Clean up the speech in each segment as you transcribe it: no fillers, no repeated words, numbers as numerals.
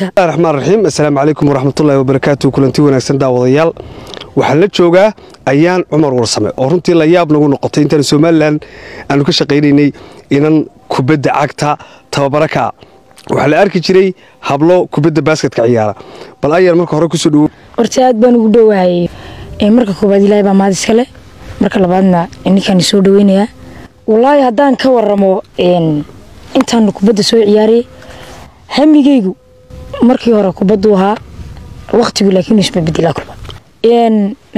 الرحمن الرحيم السلام عليكم ورحمة الله وبركاته كلنتي وناكسن داوديال waxaan la joogaa ayaan Umar Warsame oo runtii la yaab nagu noqotay intaan Soomaaliland aanu ka shaqeynay inan kubadda cagta tababarka waxa la arki jiray hablo kubadda basketka ciyaara bal ayaan marka hore ku soo dhaw horta aad baan ugu dhawahay marka koobaad Ilaahay baa maad iskale marka labaadna inkaan soo dhaweynaya wallahi hadaan ka waramo intaan kubadda soo ciyaaray hamigeygu markii hore kubaddu ahaa waqtigu laakiin isma bedela kulba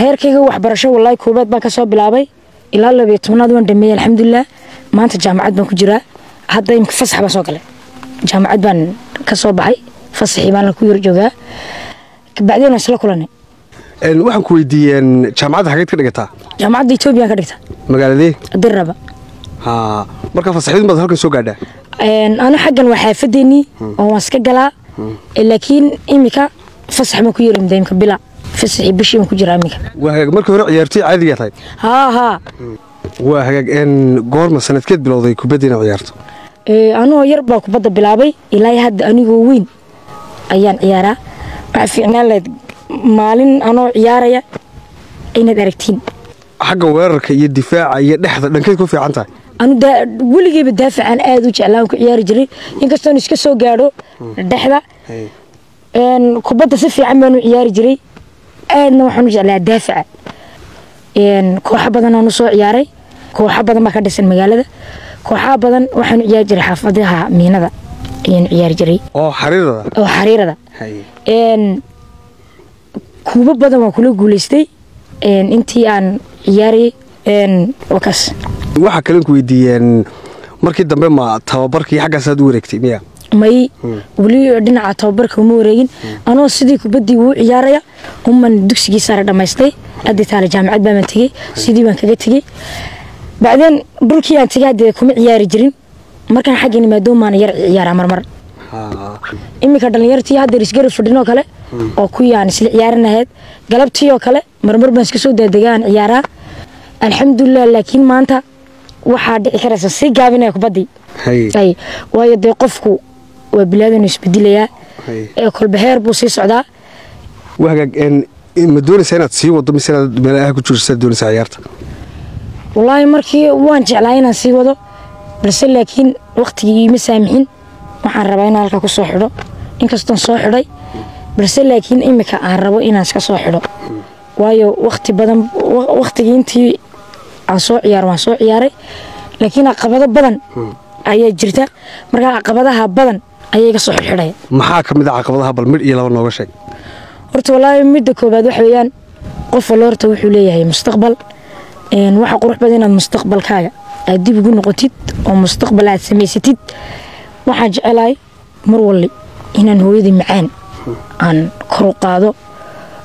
heerkayga wax barasho wallahi koobaad baan ka soo bilaabay ilaa 12aad waan dhameeyay alxamdulillah maanta jaamacad baan ku jiraa hadda imka fasax baan soo galay jaamacad baan ka soo baxay fasaxii baan ku yar joogaa kabacdina isla kulanay waxaan ku weydiiyeen jaamacadda xageed ka dhigataa jaamacadda Itoobiya ka dhigtaa magaaladee Dirraba marka fasaxidin baad halkan soo gaadhaa ana xagan waxa xafadeeni oo waan iska galaa laakiin imika fasax ma ku yeerin deemka bila fasaxi bishii ma ku jiraa imika waa markii hore ciyaartay caadiga tahay waa hagaag goorma sanadkeed bilowday kubadina ciyaarto anoo yar baa kubadda bilaabay ilaa hadda anigoo weyn ayaan ciyaaraa waxa fiicnaan lahayd maalin anoo ciyaaraya inaad aragtiin xagga weerarka iyo difaaca iyo dhexda dhankeed ku fiican tahay anu weligeeba daafacan aad u jeclaan ku ciyaari jiray inkastoo iska soo gaadho dhexda kubadda si fiican baan u ciyaari jiray aadna waxaan u jeclaa daafaca kooxo badan aan u soo ciyaaray kooxo badan baa ka dhisan magaalada kooxo badan waxaan u ciyaari jiray xaafadaha miinada ayaan ciyaari jiray oo xariirada kuuba badan waan kula guuleystay intii aan ciyaarayay wakaas waxa kale ku weydiiyeen markii dambe ma tababarkii xaggaas aad u wareegtay miya may wali dhinaca tababarka uma wareegin anoo sidii kubaddii uu ciyaaraya umman dugsigii sare dhamaystay adii taala jaamacad baan tagay sidii baan kaga tagay bacdeen dhulkii aan tagay hadda kuma ciyaari jirin markaan xaggan imaado maan yar ciyaara marmar imika dhalinyartii hadda isgarab fadhinoo kale oo ku yaan isla ciyaaranahayd galabtii oo kale marmar baan iska soo daadagaan ciyaaraa alxamdulillah laakiin maanta waxa dhici karaysa si gaabinay kubaddii waayo de qofku waa bilaadan isbedelayaa kolba heer buu sii socdaa wahagaag ma doonaysaa inaad sii wado mise inaad meelaha ku jirto doonaysaa ciyaarta wallahi markii waan jeclaa inaan sii wado balse laakiin waqtigii ma saamixin waxaan rabaa inaan halka ku soo xidho inkastoon soo xidhay balse laakiin imika aan rabo inaan iska soo xidho waayo waqti badan waqtigii intii aan soo ciyaar waan soo ciyaaray laakiin caqabado badan ayaa jirta marka caqabadaha badan ayay ka soo xidhay maxaa kamid ah caqabadaha bal mid iyo laba nooga sheeg horta wallahi midda koobaad waxa weeyaan qof walba wuxuu leeyahay mustaqbal waxa qurux badan inaad mustaqbalkaaga aad dib ugu noqotid oo mustaqbal aad samaysatid waxaan jecelahay mar walba inaan hooyadii macaan aan kor u qaado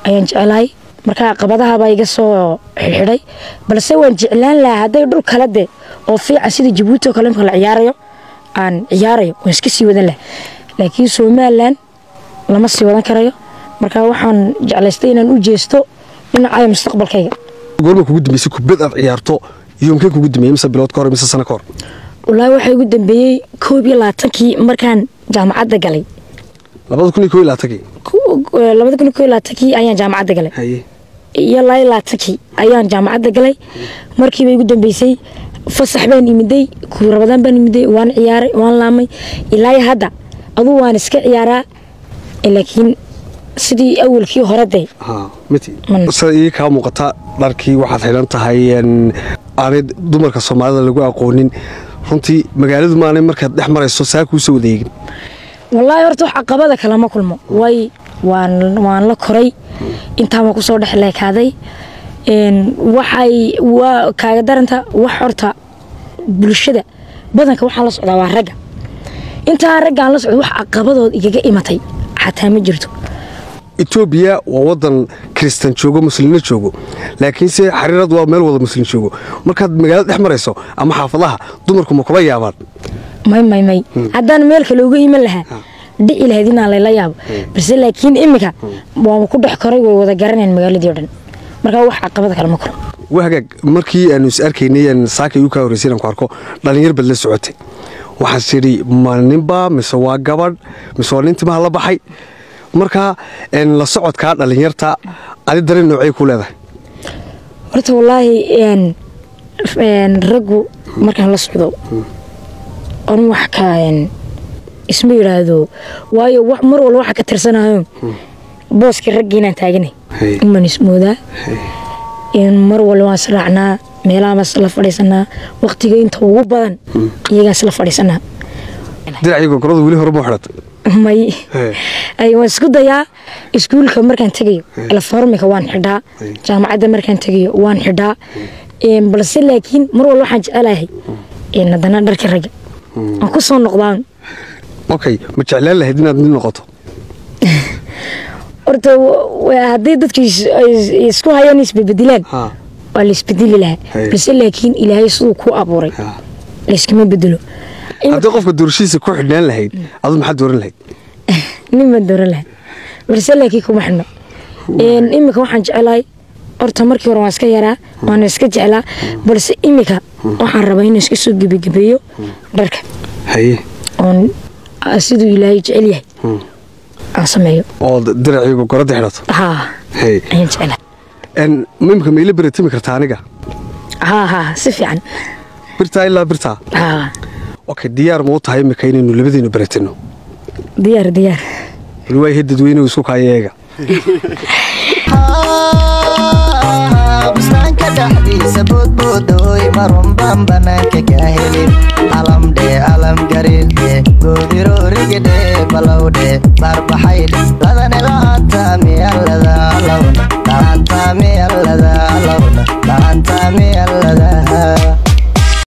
ayaan jecelahay marka caqabadaha baa iga soo xidhay balse waan jeclaan lahaa haday dhul kala de oo fiican sida Djibouti oo kale marka la ciyaarayo aan ciyaarayo waan iska sii wadan lahaa laakiin Soomaaliland lama sii wadan karayo marka waxaan jeclaystay inaan u jeesto dhinaca mustaqbalkayga goorma kugu dambeysay kubad aad ciyaarto yoomkee kugu dambeeyay mise bilood ka hor mise sano ka hor wallahi waxa ugu dambeeyay 21kii markaan jaamacadda galay 2021kii ayaan jaamacadda galay iyo 22kii ayaan jaamacadda galay markii bay ugu dambeysay fasax baan imiday ku Ramadaan baan imiday waan ciyaaray waan laamay ilaa hadda adu waan iska ciyaaraa laakiin sidii awalkii hore day miti sidii ka muuqata dharkii waxaad xiran tahay aanay dumarka Soomaalida lagu aqoonin runtii magaaladu maanay markaad dhex marayso saa ku soo wadeegin wallahi horta wax caqabada kala ma kulmo way waan la koray inta ma ku soo dhaxleekaaday waxay waa kaaga daranta wax horta bulshada badanka waxa la socdaa waa ragga inta ragga la socdo wax caqabadood igaga imatay xataa ma jirto Ethiopia waa wadan Kristaan joogo Muslimiin joogo laakiin si xariirad waa meel wada Muslim joogo markaad magaalada dhex marayso ama xaafadaha dumarku ma kula yaabaan may haddaan meel kale uga iman lahaa dhici lahayd inaan la yaabo balse laakiin imika waa ku dhex koray way wada garanayaan magaaladii oo dhan marka wax caqabad kale ma koro wahagaag markii aanu is arkaynay saaka uu ka horeysay aan ku arko dhalinyar bad la socotay waxaan sidhi ma ninba mise waa gabadh mise waa nin timaha la baxay marka la socodkaa dhalinyarta adi dareen noocay ku leedahay horta wallaahi raggu markaan la socdo on wax ka isma yiraahdo waayo wax mar walba waxa ka tirsanayo booska raggiina taaganay iman ismooda mar walba waan sraacnaa meelaha la fadhiisanaa waqtiga inta ugu badan iyaga la fadhiisanaa diracayga goradu wili hore ma xidhatay may ay waan isku dayaa iskuulka markaan tagayo la formika waan xidhaa jaamacadda markaan tagayo waan xidhaa balse laakiin mar walba waxaan jecelahay haddana dharka ragga aan ku soo noqdaan okay ma jeclaan lahayd inaad nin noqoto horta haddii dadku isku hayaan isbedbedelaan waa la isbedeli lahaa balse laakiin ilaahay siduu ku abuuray la iskama bedelo haddii qofka doorashiisa ku xidhnaan lahayd adu maxaad dooran lahayd nin ma dooran lahayd balse laakiin kuma xidhno imika waxaan jecelahay horta markii hore waan iska yaraa waan iska jeclaa balse imika waxaan rabaa inaan iska soo gebagabeeyo dharka haye oon siduu ilaahay jecel yahay aan sameeyo oo diracayga gorada xidhato ayaan jeclaa mimka ma ila beratimi kartaa aniga si fiican birtaa ilaa birtaa okay diyaar ma u tahay imika inaynu labadiinu beratino diyaar walwaay dadweynuhu isku kaayeega bustaanka dhaxdiisa boodboodoy marun baan banaanka ka helin alam garidhe goodiroorigidhe balowdhe baarbaxaydhe